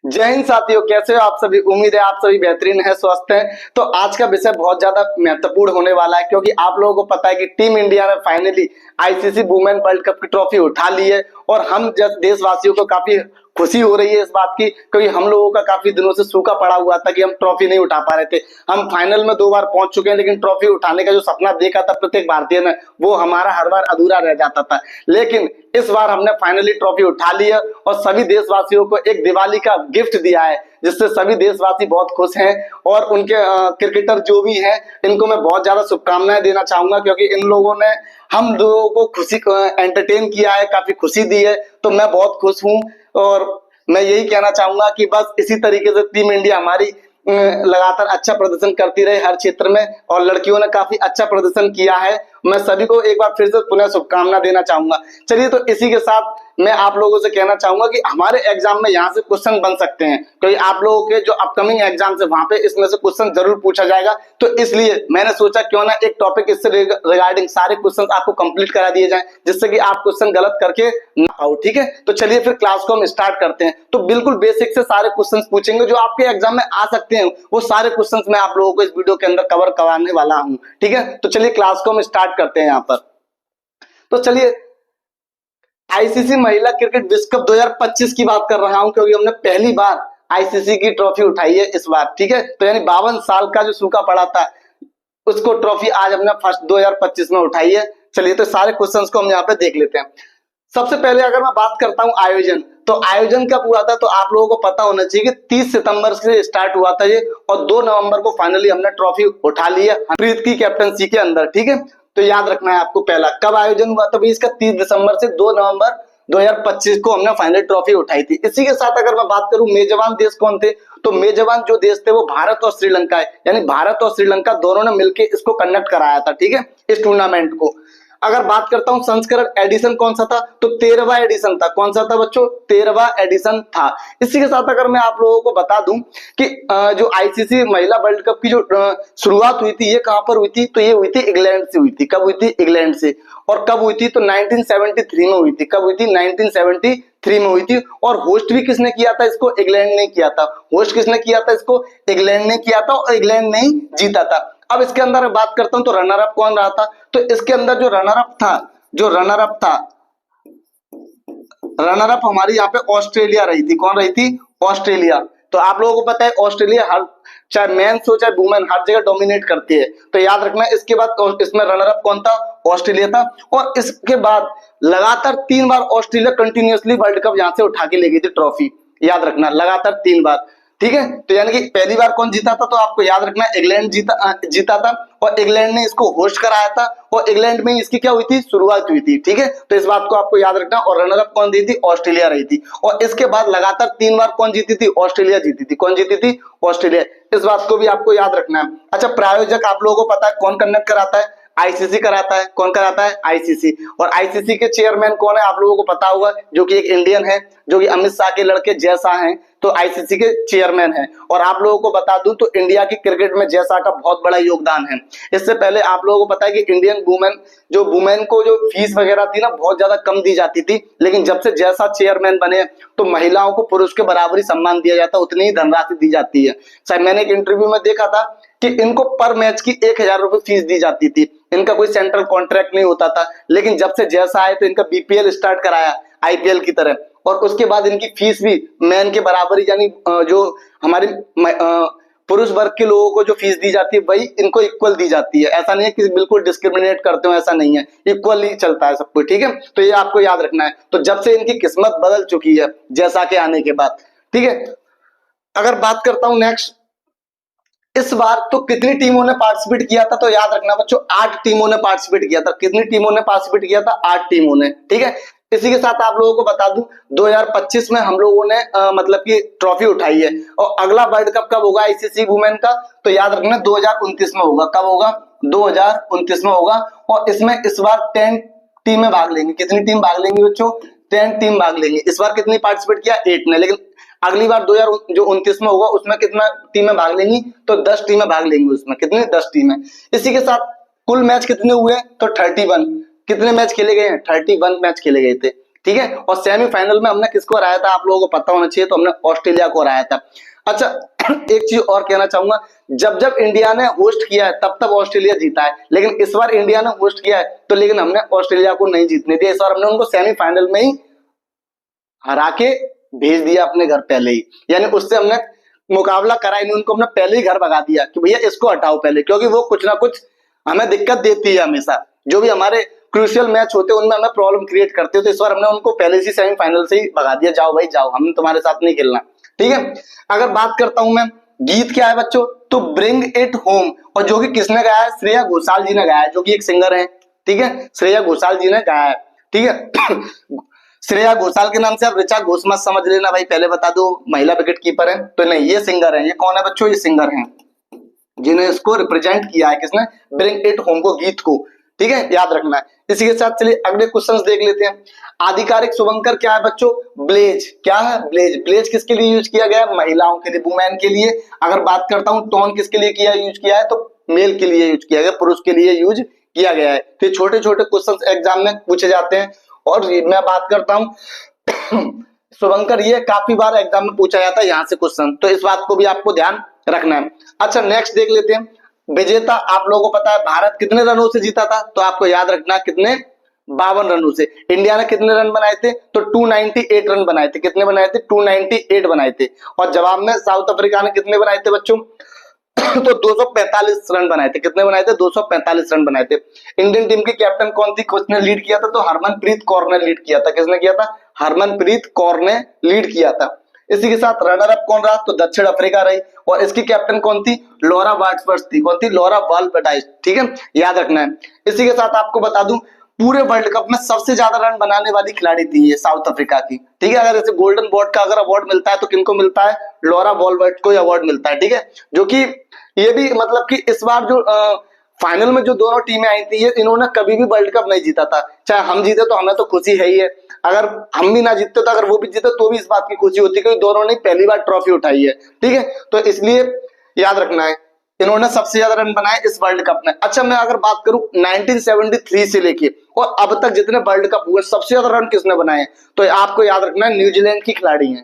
जय हिंद साथियों, कैसे हो आप सभी। उम्मीद है आप सभी बेहतरीन है, स्वस्थ हैं। तो आज का विषय बहुत ज्यादा महत्वपूर्ण होने वाला है, क्योंकि आप लोगों को पता है कि टीम इंडिया ने finally ICC women world cup की ट्रॉफी उठा ली है। और हम जब देशवासियों को काफी खुशी हो रही है इस बात की, क्योंकि हम लोगों का काफी दिनों से सूखा पड़ा हुआ था कि हम ट्रॉफी नहीं उठा पा रहे थे। हम फाइनल में 2 बार पहुंच चुके हैं, लेकिन ट्रॉफी उठाने का जो सपना देखा था प्रत्येक भारतीय ने, वो हमारा हर बार अधूरा रह जाता था। लेकिन इस बार हमने फाइनली ट्रॉफी उठा ली है और सभी देशवासियों को एक दिवाली का गिफ्ट दिया है, जिससे सभी देशवासी बहुत खुश हैं। और उनके क्रिकेटर जो भी हैं, इनको मैं बहुत ज्यादा शुभकामनाएं देना चाहूंगा, क्योंकि इन लोगों ने हम लोगों को खुशी एंटरटेन किया है, काफी खुशी दी है। तो मैं बहुत खुश हूँ और मैं यही कहना चाहूंगा कि बस इसी तरीके से टीम इंडिया हमारी लगातार अच्छा प्रदर्शन करती रहे हर क्षेत्र में। और लड़कियों ने काफी अच्छा प्रदर्शन किया है। मैं सभी को एक बार फिर से पुनः शुभकामना देना चाहूंगा। चलिए, तो इसी के साथ मैं आप लोगों से कहना चाहूंगा कि हमारे एग्जाम में यहाँ से क्वेश्चन बन सकते हैं, क्योंकि आप लोगों के जो अपकमिंग एग्जाम है वहां पे इसमें से क्वेश्चन जरूर पूछा जाएगा। तो इसलिए मैंने सोचा क्यों ना एक टॉपिक इससे रिगार्डिंग सारे क्वेश्चन आपको कंप्लीट करा दिए जाएं, जिससे कि आप क्वेश्चन गलत करके ना पाओ। ठीक है, तो चलिए फिर क्लास को हम स्टार्ट करते हैं। तो बिल्कुल बेसिक से सारे क्वेश्चन पूछेंगे जो आपके एग्जाम में आ सकते हैं, वो सारे क्वेश्चन मैं आप लोगों को इस वीडियो के अंदर कवर करवाने वाला हूँ। ठीक है, तो चलिए क्लास को हम स्टार्ट करते हैं यहाँ पर। तो चलिए, आईसीसी महिला क्रिकेट विश्व कप 2025 की बात कर रहा हूं, क्योंकि हमने पहली बार आईसीसी की ट्रॉफी उठाई है इस बार। ठीक है, तो यानी 52 साल का जो सूखा पड़ा था, उसको ट्रॉफी आज हमने फर्स्ट 2025 में उठाई है। चलिए, तो सारे क्वेश्चंस को हम यहाँ पे देख लेते हैं। सबसे पहले अगर मैं बात करता हूँ आयोजन, तो आयोजन कब हुआ था, तो आप लोगों को पता होना चाहिए कि 30 सितंबर से स्टार्ट हुआ था ये, और 2 नवंबर को फाइनली हमने ट्रॉफी उठा ली है हरप्रीत की कैप्टनसी के अंदर। ठीक है, तो याद रखना है आपको पहला कब आयोजन हुआ था, इसका 30 दिसंबर से 2 नवंबर 2025 को हमने फाइनल ट्रॉफी उठाई थी। इसी के साथ अगर मैं बात करूं मेजबान देश कौन थे, तो मेजबान जो देश थे वो भारत और श्रीलंका है, यानी भारत और श्रीलंका दोनों ने मिलकर इसको कंडक्ट कराया था। ठीक है, इस टूर्नामेंट को। अगर बात करता हूं संस्करण एडिशन कौन सा था, तो 13वां एडिशन था। कौन सा था बच्चों, 13वां एडिशन था। इसी के साथ अगर मैं आप लोगों को बता दूं कि जो आईसीसी महिला वर्ल्ड कप की जो शुरुआत हुई थी, ये कहां पर हुई थी, तो ये हुई थी इंग्लैंड से हुई थी। कब हुई थी, इंग्लैंड से। और कब हुई थी, तो 1973 में हुई थी। कब हुई थी, 1973 में हुई थी। और होस्ट भी किसने किया था इसको, इंग्लैंड ने किया था। होस्ट किसने किया था इसको, इंग्लैंड ने किया था, और इंग्लैंड ने ही जीता था। अब इसके अंदर बात करता हूं तो रनर अप कौन रहा था, तो इसके अंदर जो रनर अप हमारी यहाँ पे ऑस्ट्रेलिया रही थी। कौन रही थी, ऑस्ट्रेलिया। तो आप लोगों को पता है ऑस्ट्रेलिया हर चाहे मेंस हो चाहे वुमेन हर जगह डोमिनेट करती है, तो याद रखना। इसके बाद इसमें रनर अप कौन था, ऑस्ट्रेलिया था। और इसके बाद लगातार 3 बार ऑस्ट्रेलिया कंटिन्यूअसली वर्ल्ड कप यहाँ से उठा के ले गई थी ट्रॉफी। याद रखना, लगातार 3 बार। ठीक है, तो यानी कि पहली बार कौन जीता था, तो आपको याद रखना इंग्लैंड जीता था, और इंग्लैंड ने इसको होस्ट कराया था, और इंग्लैंड में इसकी क्या हुई थी, शुरुआत हुई थी। ठीक है, तो इस बात को आपको याद रखना। और रनर अप कौन दी थी, ऑस्ट्रेलिया रही थी। और इसके बाद लगातार 3 बार कौन जीती थी, ऑस्ट्रेलिया जीती थी। कौन जीती थी, ऑस्ट्रेलिया। इस बात को भी आपको याद रखना है। अच्छा, प्रायोजक आप लोगों को पता है कौन कंडक्ट कराता है, आईसीसी कराता है। कौन कराता है, आईसीसी। और आईसीसी के चेयरमैन कौन है, आप लोगों को पता होगा, जो कि एक इंडियन है, जो कि अमित शाह के लड़के जय शाह हैं, तो आईसीसी के चेयरमैन है। और आप लोगों को बता दूं तो इंडिया की क्रिकेट में जय शाह का बहुत बड़ा योगदान है। इससे पहले आप लोगों को पता है कि इंडियन वुमेन को जो फीस वगैरह थी ना, बहुत ज्यादा कम दी जाती थी। लेकिन जब से जय शाह चेयरमैन बने, तो महिलाओं को पुरुष के बराबर ही सम्मान दिया जाता है, उतनी ही धनराशि दी जाती है। शायद मैंने एक इंटरव्यू में देखा था कि इनको पर मैच की 1000 रुपए फीस दी जाती थी। इनका कोई सेंट्रल कॉन्ट्रैक्ट नहीं होता था। लेकिन जब से जैसा आए तो इनका बीपीएल स्टार्ट कराया, आईपीएल की तरह। और उसके बाद इनकी फीस भी मैन के बराबर ही, यानी जो हमारे पुरुष वर्ग के लोगों को जो फीस दी जाती है, वही इनको इक्वल दी जाती है। ऐसा नहीं है कि बिल्कुल डिस्क्रिमिनेट करते हो, ऐसा नहीं है, इक्वल ही चलता है सब कुछ। ठीक है, तो ये आपको याद रखना है। तो जब से इनकी किस्मत बदल चुकी है जैसा के आने के बाद। ठीक है, अगर बात करता हूं नेक्स्ट, इस बार तो कितनी टीमों ने पार्टिसिपेट किया था, तो याद रखना बच्चों 8 टीमों ने पार्टिसिपेट किया था। कितनी टीमों ने पार्टिसिपेट किया था, 8 टीमों ने। ठीक है, इसी के साथ आप लोगों को बता दूं 2025 में हम लोगों ने मतलब कि ट्रॉफी उठाई है। और अगला वर्ल्ड कप कब होगा आईसीसी वुमेन का, तो याद रखना 2029 में होगा। कब होगा, 2029 में होगा। और इसमें इस बार 10 टीमें भाग लेंगी। कितनी टीम भाग लेंगी बच्चों, 10 टीम भाग लेंगी। इस बार कितनी पार्टिसिपेट किया, 8 ने। लेकिन अगली बार 2029 में होगा, उसमें कितना टीमें भाग लेंगी, तो 10 टीमें भाग लेंगी। उसमें कितनी, 10 टीमें। इसी के साथ कुल मैच कितने हुए, तो 31। कितने मैच खेले गए हैं, 31 मैच खेले गए थे। ठीक है। और सेमीफाइनल में हमने किसको हराया था, आप लोगों को पता होना चाहिए, तो हमने ऑस्ट्रेलिया को हराया था। अच्छा एक चीज और कहना चाहूंगा, जब जब इंडिया ने होस्ट किया है तब तब ऑस्ट्रेलिया जीता है, लेकिन इस बार इंडिया ने होस्ट किया है तो लेकिन हमने ऑस्ट्रेलिया को नहीं जीतने दिया। इस बार हमने उनको सेमीफाइनल में ही हरा के भेज दिया अपने घर पहले ही, यानी उससे हमने मुकाबला करा ही नहीं, उनको हमने पहले ही घर भगा दिया कि भैया इसको हटाओ पहले, क्योंकि वो कुछ ना कुछ हमें दिक्कत देती है हमेशा। जो भी हमारे क्रूशियल मैच होते हैं उनमें हमें प्रॉब्लम क्रिएट करते हो, तो इस बार हमने उनको पहले से सेमीफाइनल से ही भगा दिया, जाओ भाई जाओ, हम तुम्हारे साथ नहीं खेलना, ठीक है। अगर बात करता हूं मैं, गीत क्या है बच्चों, तो ब्रिंग इट होम, और जो कि किसने गाया है, श्रेया घोषाल जी ने गाया है, जो कि एक सिंगर है, ठीक है, श्रेया घोषाल जी ने गाया है, ठीक है। श्रेया घोषाल के नाम से आप ऋचा घोष मत समझ लेना भाई, पहले बता दो महिला विकेट कीपर है, तो नहीं, ये सिंगर है। ये कौन है बच्चों, ये सिंगर हैं जिन्हें इसको रिप्रेजेंट किया है, किसने, ब्रिंग इट होम को, गीत को, ठीक है, याद रखना है। इसी के साथ चलिए अगले क्वेश्चंस देख लेते हैं। आधिकारिक शुभंकर क्या है बच्चों, ब्लेज, क्या है, ब्लेज। ब्लेज किसके लिए यूज किया गया है, महिलाओं के लिए, वुमेन के लिए। अगर बात करता हूं टोन किसके लिए किया यूज किया है, तो मेल के लिए यूज किया गया, पुरुष के लिए यूज किया गया है। तो छोटे छोटे क्वेश्चन एग्जाम में पूछे जाते हैं। और मैं बात करता हूं शुभंकर, ये काफी बार एग्जाम में पूछा जाता है यहाँ से क्वेश्चन, तो इस बात को भी आपको ध्यान रखना है। अच्छा नेक्स्ट देख लेते हैं, विजेता आप लोगों को पता है भारत कितने रनों से जीता था, तो आपको याद रखना कितने, 52 रनों से। इंडिया ने कितने रन बनाए थे, तो 298 रन बनाए थे। कितने बनाए थे, 298 बनाए थे। और जवाब में साउथ अफ्रीका ने कितने बनाए थे बच्चों तो 245 रन बनाए थे। कितने बनाए थे, 245 रन बनाए थे। इंडियन टीम की कैप्टन कौन थी, किसने लीड किया था, तो हरमनप्रीत कौर ने लीड किया था। किसने किया था, हरमनप्रीत कौर ने लीड किया था। इसी के साथ रनर अप कौन रहा, तो दक्षिण अफ्रीका रही, और इसकी कैप्टन कौन थी, लॉरा वाल्डबर्स्ट थी। कौन थी, लॉरा वाल्डबर्स्ट, ठीक है, याद रखना है। इसी के साथ आपको बता दूं, पूरे वर्ल्ड कप में सबसे ज्यादा रन बनाने वाली खिलाड़ी थी ये साउथ अफ्रीका की, ठीक है। अगर इसे गोल्डन बॉट का अगर अवार्ड मिलता है तो किनको मिलता है, लॉरा वाल्डबर्स्ट को अवार्ड मिलता है, ठीक है। जो कि ये भी मतलब कि इस बार जो फाइनल में जो दोनों टीमें आई थी, ये इन्होंने कभी भी वर्ल्ड कप नहीं जीता था। चाहे हम जीते तो हमें तो खुशी है ही है, अगर हम भी ना जीतते तो अगर वो भी जीते तो भी इस बात की खुशी होती, क्योंकि दोनों ने पहली बार ट्रॉफी उठाई है, ठीक है। तो इसलिए याद रखना है, इन्होंने सबसे ज्यादा रन बनाए इस वर्ल्ड कप में। अच्छा मैं अगर बात करूं 1973 से लेके और अब तक जितने वर्ल्ड कप हुए सबसे ज्यादा रन किसने बनाए, तो आपको याद रखना है न्यूजीलैंड की खिलाड़ी है,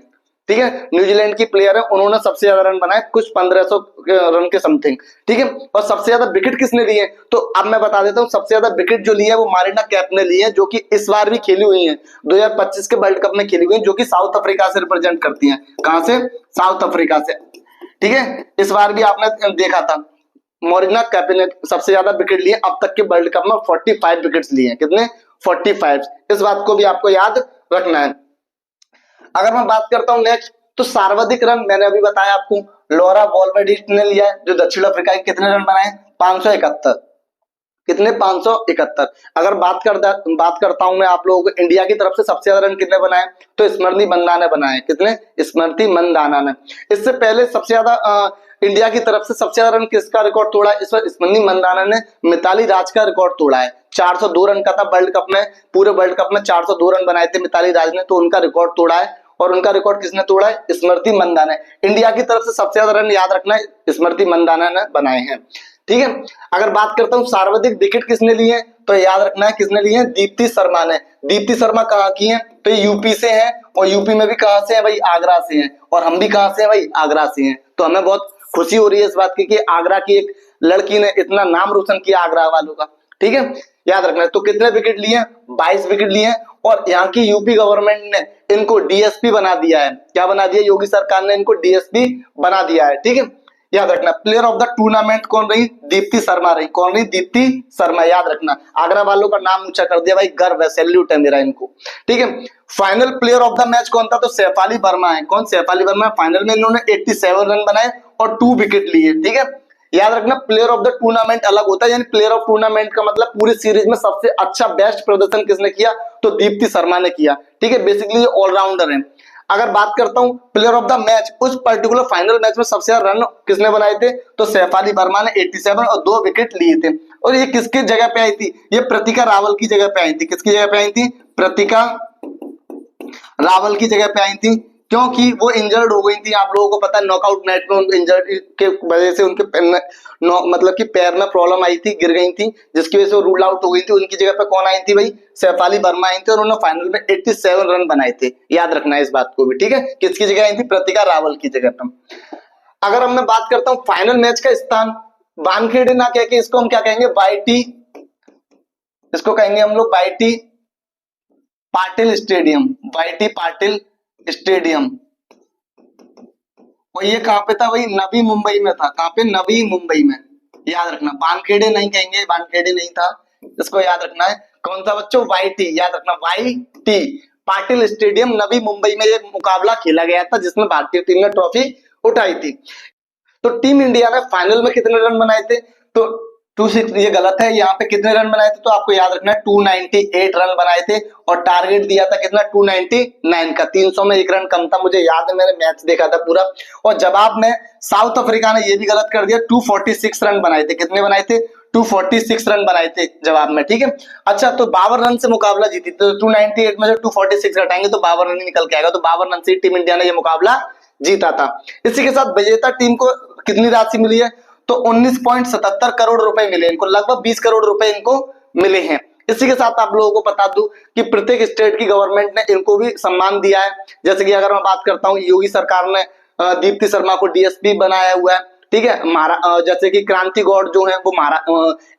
ठीक है, न्यूजीलैंड की प्लेयर है, उन्होंने सबसे ज्यादा रन बनाए, कुछ 1500 रन के समथिंग, ठीक है। और सबसे ज्यादा विकेट किसने लिए, तो अब मैं बता देता हूं, सबसे ज्यादा विकेट जो लिए वो मारिना कैप ने लिए, जो कि इस बार भी खेली हुई है, 2025 के वर्ल्ड कप में खेली हुई है, जो कि साउथ अफ्रीका से रिप्रेजेंट करती है। कहां से, साउथ अफ्रीका से, ठीक है। इस बार भी आपने देखा था मोरिना कैप ने सबसे ज्यादा विकेट लिए अब तक के वर्ल्ड कप में, 45 विकेट्स लिए हैं। कितने, 45। इस बात को भी आपको याद रखना है। अगर मैं बात करता हूं नेक्स्ट, तो सर्वाधिक रन मैंने अभी बताया आपको, लॉरा वाल्डबर्स्ट ने लिया है, जो दक्षिण अफ्रीका के, कितने रन बनाए, 571। कितने, 571। अगर बात करता हूं मैं आप लोगों को इंडिया की तरफ से सबसे ज्यादा रन कितने बनाए, तो स्मृति मंदाना ने बनाए। कितने, स्मृति मंदाना ने। इससे पहले सबसे ज्यादा इंडिया की तरफ से सबसे ज्यादा रन किसका रिकॉर्ड तोड़ा है, इस बार स्मृति मंदाना ने मिताली राज का रिकॉर्ड तोड़ा है। 402 रन का था वर्ल्ड कप में, पूरे वर्ल्ड कप में 402 रन बनाए थे मिताली राज ने, तो उनका रिकॉर्ड तोड़ा है। और उनका रिकॉर्ड किसने तोड़ा है, स्मृति मंदाना ने। इंडिया की तरफ से सबसे ज्यादा रन याद रखना है स्मृति मंदाना ने बनाए हैं, ठीक है। अगर बात करता हूं सर्वाधिक विकेट किसने लिए, तो याद रखना है किसने लिए, दीप्ति शर्मा ने। दीप्ति शर्मा कहाँ की है, तो यूपी से है, और यूपी में भी कहां से है भाई, आगरा से है, और हम भी कहां से है भाई, आगरा से हैं। तो हमें बहुत खुशी हो रही है इस बात की कि आगरा की एक लड़की ने इतना नाम रोशन किया आगरा वालों का, ठीक है, याद रखना है। तो कितने विकेट लिए, 22 विकेट लिए, और यहाँ की यूपी गवर्नमेंट ने इनको डीएसपी बना दिया है। क्या बना दिया, योगी सरकार ने इनको डीएसपी बना दिया है, ठीक है, याद रखना। प्लेयर ऑफ द टूर्नामेंट कौन रही, दीप्ति शर्मा रही। कौन रही, दीप्ति शर्मा, याद रखना। आगरा वालों का नाम ऊंचा कर दिया भाई, गर्व है, सैल्यूट है मेरा इनको, ठीक है। Final player of the match कौन था, तो सैफ अली वर्मा है। कौन, सैफ अली वर्मा। फाइनल में इन्होंने 87 रन बनाए और 2 विकेट लिए, ठीक है, याद रखना। प्लेयर ऑफ द टूर्नामेंट अलग होता है, यानी प्लेयर ऑफ टूर्नामेंट का मतलब पूरी सीरीज में सबसे अच्छा बेस्ट प्रदर्शन किसने किया, तो दीप्ति शर्मा ने किया, ठीक है। बेसिकली ऑलराउंडर है। अगर बात करता हूं प्लेयर ऑफ द मैच, उस पर्टिकुलर फाइनल मैच में सबसे ज्यादा रन किसने बनाए थे, तो सैफ अली वर्मा ने 87 और 2 विकेट लिए थे। और ये किसकी जगह पे आई थी, ये प्रतिका रावल की जगह पे आई थी। किसकी जगह पे आई थी, प्रतिका रावल की जगह पे आई थी। क्योंकि वो इंजर्ड हो गई थी। आप लोगों को पता है नॉकआउट मैच में इंजर्ड के वजह से उनके मतलब कि पैर में प्रॉब्लम आई थी, गिर गई थी, जिसकी वजह से वो रूल आउट हो गई थी। उनकी जगह पे कौन आई थी भाई? शेफाली वर्मा आई थी और उन्होंने फाइनल में 87 रन बनाए थे। याद रखना है इस बात को भी, ठीक है। किसकी जगह आई थी? प्रतिका रावल की जगह पर। अगर अब मैं बात करता हूँ फाइनल मैच का स्थान, वानखेड़े ना कह के इसको हम क्या कहेंगे? वाईटी, इसको कहेंगे हम लोग Y T Patil stadium, Y T Patil stadium. और ये कहां पे था भाई? नवी मुंबई में था। कहां पे? नवी मुंबई में। याद रखना, वानखेड़े नहीं कहेंगे, वानखेड़े नहीं था, इसको याद रखना है। कौन सा बच्चों? वाईटी, याद रखना, वाईटी पाटिल स्टेडियम नवी मुंबई में ये मुकाबला खेला गया था, जिसमें भारतीय टीम ने ट्रॉफी उठाई थी। तो टीम इंडिया ने फाइनल में कितने रन बनाए थे? तो 26, ये गलत है। यहाँ पे कितने रन बनाए थे? तो आपको याद रखना है 298 रन बनाए थे और टारगेट दिया था कितना? 299 का। 300 में 1 रन कम था, मुझे याद है, मैंने मैच देखा था पूरा। और जवाब में साउथ अफ्रीका ने ये भी गलत कर दिया, 246 रन बनाए थे। कितने बनाए थे? 246 रन बनाए थे जवाब में, ठीक है। अच्छा, तो 52 रन से मुकाबला जीती, तो 298 में से 246 घटाएंगे तो 52 रन ही निकल के आएगा। तो 52 रन से टीम इंडिया ने यह मुकाबला जीता था। इसी के साथ विजेता टीम को कितनी राशि मिली है? तो 19.77 करोड़ रुपए मिले इनको, लगभग 20 करोड़ रुपए इनको मिले हैं। इसी के साथ आप लोगों को बता दूं कि प्रत्येक स्टेट की गवर्नमेंट ने इनको भी सम्मान दिया है। जैसे कि अगर मैं बात करता हूं, योगी सरकार ने दीप्ति शर्मा को डीएसपी बनाया हुआ है, ठीक है। जैसे कि क्रांति गौड़ जो है वो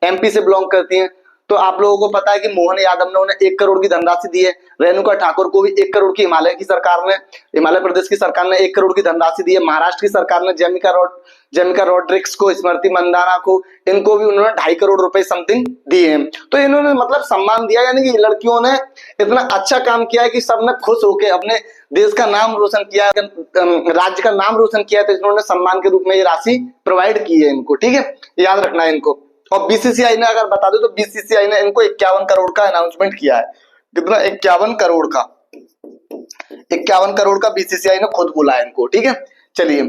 एमपी से बिलोंग करती हैं। तो आप लोगों को पता है कि मोहन यादव ने उन्हें 1 करोड़ की धनराशि दी है। रेणुका ठाकुर को भी 1 करोड़ की हिमालय प्रदेश की सरकार ने 1 करोड़ की धनराशि दी है। महाराष्ट्र की सरकार ने जेमिका रॉड्रिक्स को, स्मृति मंदाना को, इनको भी उन्होंने 2.5 करोड़ रुपए समथिंग दिए हैं। तो इन्होंने मतलब सम्मान दिया, यानी कि लड़कियों ने इतना अच्छा काम किया है कि सबने खुश होकर अपने देश का नाम रोशन किया, राज्य का नाम रोशन किया, तो इन्होंने सम्मान के रूप में ये राशि प्रोवाइड की है इनको, ठीक है। याद रखना है इनको। और बीसीसीआई ने अगर बता दो तो बीसीसीआई ने इनको 51 करोड़ का अनाउंसमेंट किया है। कितना? 51 करोड़ का, 51 करोड़ का बीसीसीआई ने खुद बोला है इनको, ठीक है। चलिए,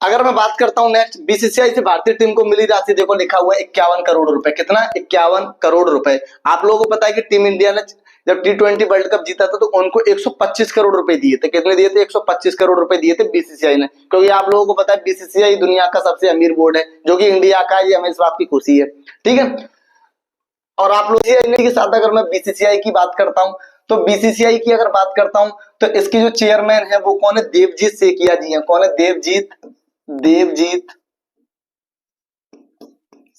अगर मैं बात करता हूं नेक्स्ट, बीसीसीआई से भारतीय टीम को मिली राशि देखो, लिखा हुआ है 51 करोड़ रुपए। कितना? 51 करोड़ रुपए। आप लोगों को पता है कि टीम इंडिया ने जब T20 वर्ल्ड कप जीता था तो उनको 125 करोड़ रुपए दिए थे। कितने दिए थे? 125 करोड़ रुपए दिए थे बीसीसीआई ने, क्योंकि आप लोगों को पता है बीसीसीआई दुनिया का सबसे अमीर बोर्ड है, जो कि इंडिया का, ये हमें इस बात की खुशी है, ठीक है। और आप लोग के साथ अगर मैं बीसीसीआई की बात करता हूं, तो बीसीसीआई की अगर बात करता हूं तो इसके जो चेयरमैन है वो कौन है? देवजीत सेकिया जी हैं। कौन है? देवजीत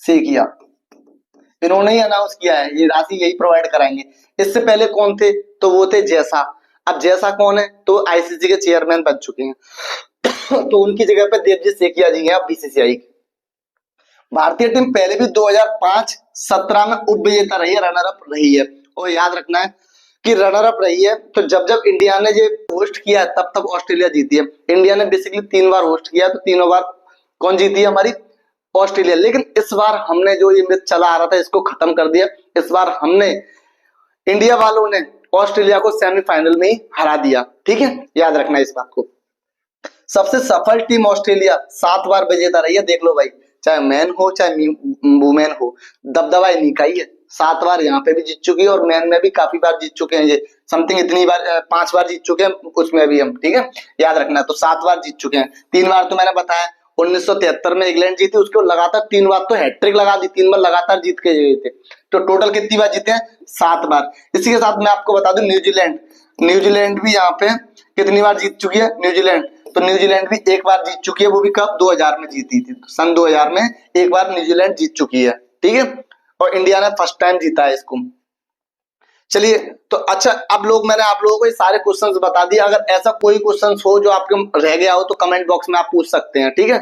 सेकिया। इन्होंने ही अनाउंस किया है, ये राशि यही प्रोवाइड कराएंगे। इससे पहले कौन थे? तो वो थे जैसा। अब जैसा कौन है? तो आईसीसी के चेयरमैन बन चुके हैं। तो उनकी जगह पे देवजीत सेकिया जी हैं अब बीसीसीआई की। भारतीय टीम पहले भी 2005-17 में उप विजेता रही है, रनर अप रही है। और याद रखना है कि रनर अप रही है, तो जब जब इंडिया ने ये होस्ट किया तब तब ऑस्ट्रेलिया जीती है। इंडिया ने बेसिकली 3 बार होस्ट किया, तो तीनों बार कौन जीती है? हमारी ऑस्ट्रेलिया। लेकिन इस बार हमने जो ये मिथ चला आ रहा था इसको खत्म कर दिया। इस बार हमने, इंडिया वालों ने ऑस्ट्रेलिया को सेमीफाइनल में ही हरा दिया, ठीक है। याद रखना इस बात को। सबसे सफल टीम ऑस्ट्रेलिया 7 बार विजेता रही है। देख लो भाई, चाहे मैन हो चाहे वुमेन हो, दबदबा इन्हीं का ही है। 7 बार यहाँ पे भी जीत चुकी है और मैन में भी काफी बार जीत चुके हैं। ये समथिंग इतनी बार 5 बार जीत चुके हैं उसमें भी हम, ठीक है। याद रखना, तो 7 बार जीत चुके हैं। 3 बार तो मैंने बताया 1973 में इंग्लैंड जीती, उसको लगातार 3 बार तो हैट्रिक लगा दी, 3 बार लगातार जीत के गए थे। तो टोटल कितनी बार जीते हैं? 7 बार। इसी के साथ मैं आपको बता दूं न्यूजीलैंड भी यहाँ पे कितनी बार जीत चुकी है? न्यूजीलैंड, तो न्यूजीलैंड भी 1 बार जीत चुकी है, वो भी कब? 2000 में जीती थी। तो सन 2000 में 1 बार न्यूजीलैंड जीत चुकी है, ठीक है। और इंडिया ने फर्स्ट टाइम जीता है इसको। चलिए, तो अच्छा, मैंने आप लोगों को ये सारे क्वेश्चंस बता दिए। अगर ऐसा कोई क्वेश्चंस हो जो आपके रह गया हो तो कमेंट बॉक्स में आप पूछ सकते हैं, ठीक है।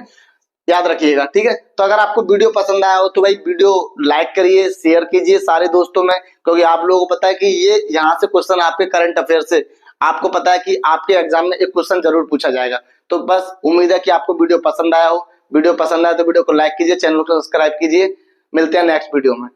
याद रखिएगा, ठीक है। तो अगर आपको वीडियो पसंद आया हो तो भाई वीडियो लाइक करिए, शेयर कीजिए सारे दोस्तों में, क्योंकि आप लोगों को पता है कि ये यहाँ से क्वेश्चन आपके करंट अफेयर से, आपको पता है कि आपके एग्जाम में एक क्वेश्चन जरूर पूछा जाएगा। तो बस उम्मीद है कि आपको वीडियो पसंद आया हो। वीडियो पसंद आया तो वीडियो को लाइक कीजिए, चैनल को सब्सक्राइब कीजिए। मिलते हैं नेक्स्ट वीडियो में।